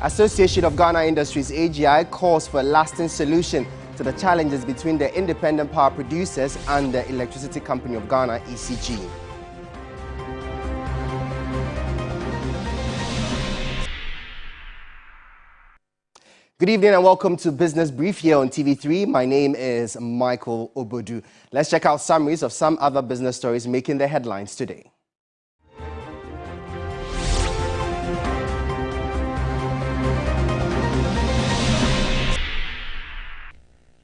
Association of Ghana Industries AGI calls for a lasting solution to the challenges between the independent power producers and the Electricity Company of Ghana (ECG). Good evening and welcome to Business Brief here on TV3. My name is Michael Obodu. Let's check out summaries of some other business stories making the headlines today.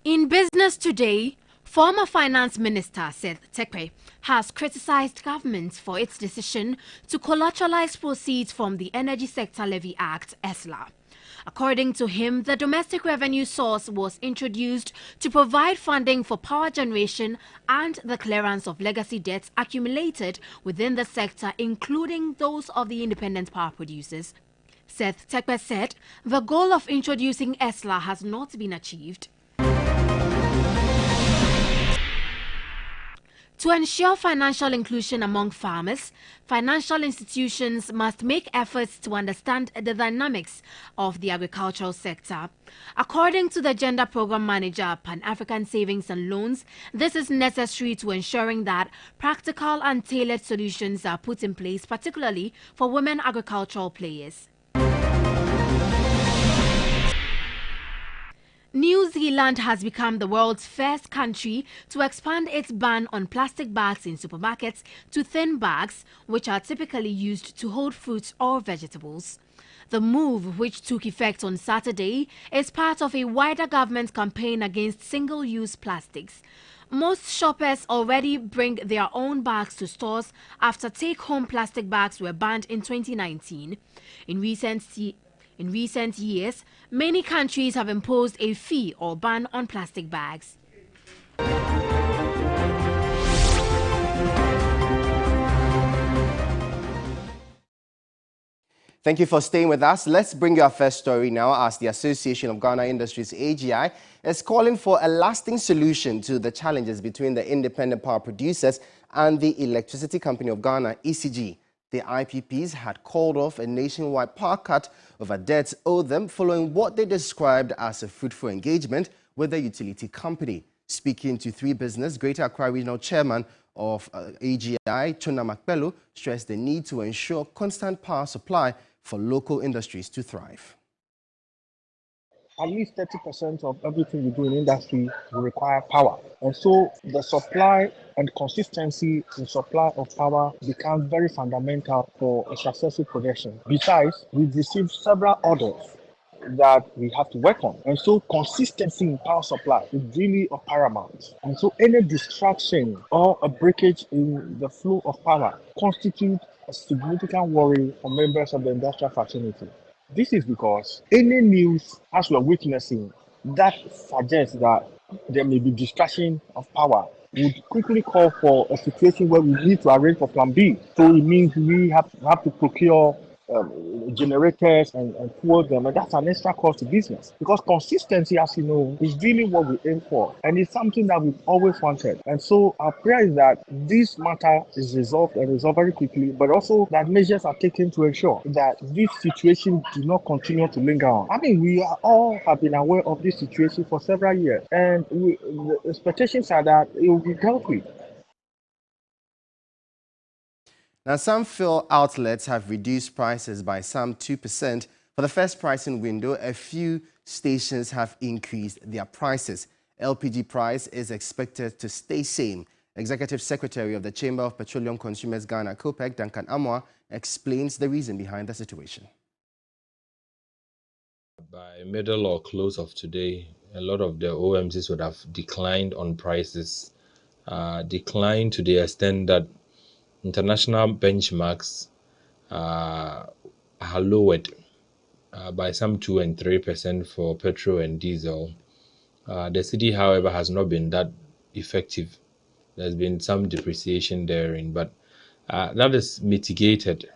In Business Today, former Finance Minister Seth Terkper has criticized government for its decision to collateralize proceeds from the Energy Sector Levy Act, ESLA. According to him, the domestic revenue source was introduced to provide funding for power generation and the clearance of legacy debts accumulated within the sector, including those of the independent power producers. Seth Terkper said the goal of introducing ESLA has not been achieved. To ensure financial inclusion among farmers, financial institutions must make efforts to understand the dynamics of the agricultural sector. According to the Gender Program Manager, Pan-African Savings and Loans, this is necessary to ensuring that practical and tailored solutions are put in place, particularly for women agricultural players. New Zealand has become the world's first country to expand its ban on plastic bags in supermarkets to thin bags, which are typically used to hold fruits or vegetables. The move, which took effect on Saturday, is part of a wider government campaign against single-use plastics. Most shoppers already bring their own bags to stores after take-home plastic bags were banned in 2019. In recent years, many countries have imposed a fee or ban on plastic bags. Thank you for staying with us. Let's bring you our first story now, as the Association of Ghana Industries AGI is calling for a lasting solution to the challenges between the independent power producers and the Electricity Company of Ghana (ECG). The IPPs had called off a nationwide power cut over debts owed them following what they described as a fruitful engagement with the utility company. Speaking to 3 Business, Greater Accra Regional Chairman of AGI, Chona Makpelo, stressed the need to ensure constant power supply for local industries to thrive. At least 30% of everything we do in industry will require power. And so the supply and consistency in supply of power becomes very fundamental for a successful production. Besides, we've received several orders that we have to work on. And so consistency in power supply is really of paramount. And so any distraction or a breakage in the flow of power constitutes a significant worry for members of the industrial fraternity. This is because any news, as we're witnessing, that suggests that there may be distraction of power would quickly call for a situation where we need to arrange for plan B. So it means we have to procure generators and fuel them, and that's an extra cost to business. Because consistency, as you know, is really what we aim for, and it's something that we've always wanted. And so our prayer is that this matter is resolved very quickly, but also that measures are taken to ensure that this situation do not continue to linger on. I mean, we all have been aware of this situation for several years, and the expectations are that it will be dealt with. Now, some fuel outlets have reduced prices by some 2%. For the first pricing window, a few stations have increased their prices. LPG price is expected to stay same. Executive Secretary of the Chamber of Petroleum Consumers Ghana, COPEC, Duncan Amoah, explains the reason behind the situation. By middle or close of today, a lot of the OMCs would have declined on prices, declined to the extent that international benchmarks are lowered by some 2 and 3% for petrol and diesel. The city, however, has not been that effective. There's been some depreciation therein, but that is mitigated.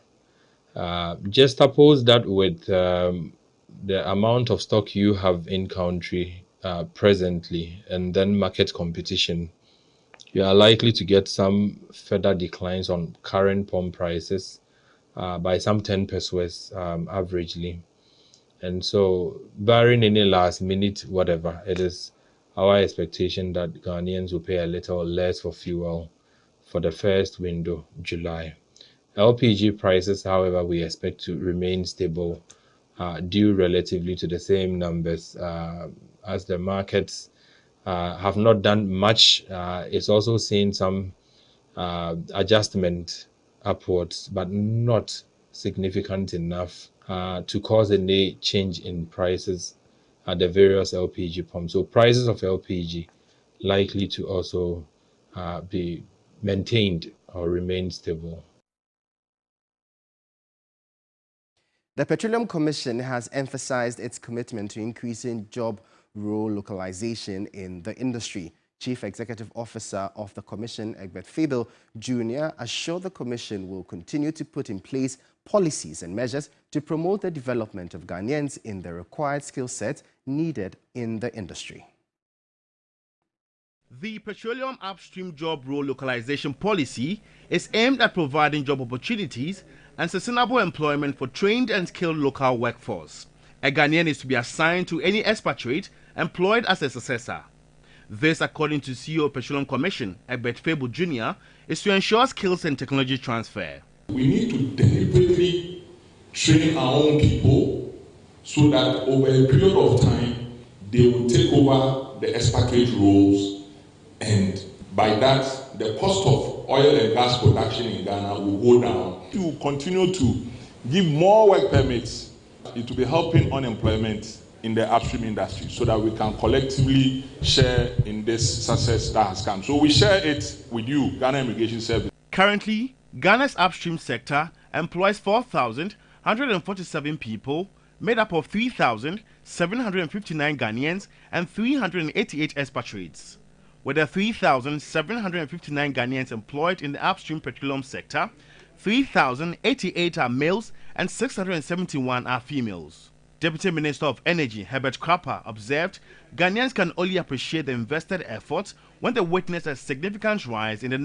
Just oppose that with the amount of stock you have in country presently, and then market competition. You are likely to get some further declines on current pump prices by some 10 pesos averagely. And so, barring any last minute whatever, it is our expectation that Ghanaians will pay a little less for fuel for the first window, July. LPG prices, however, we expect to remain stable due relatively to the same numbers as the markets have not done much. It's also seen some adjustment upwards, but not significant enough to cause any change in prices at the various LPG pumps. So prices of LPG likely to also be maintained or remain stable. The Petroleum Commission has emphasized its commitment to increasing job role localization in the industry. Chief Executive Officer of the Commission, Egbert Faibille Jr., assured the Commission will continue to put in place policies and measures to promote the development of Ghanaians in the required skill sets needed in the industry. The Petroleum Upstream Job Role Localization Policy is aimed at providing job opportunities and sustainable employment for trained and skilled local workforce. A Ghanaian is to be assigned to any expatriate employed as a successor. This, according to CEO of Petroleum Commission, Egbert Faibille Jr., is to ensure skills and technology transfer. We need to deliberately train our own people so that over a period of time, they will take over the expatriate roles, and by that, the cost of oil and gas production in Ghana will go down. We will continue to give more work permits. It will be helping unemployment in the upstream industry so that we can collectively share in this success that has come. So we share it with you, Ghana Immigration Service. Currently, Ghana's upstream sector employs 4,147 people, made up of 3,759 Ghanaians and 388 expatriates. With the 3,759 Ghanaians employed in the upstream petroleum sector, 3,088 are males and 671 are females. Deputy Minister of Energy Herbert Krapah observed Ghanaians can only appreciate the invested efforts when they witness a significant rise in the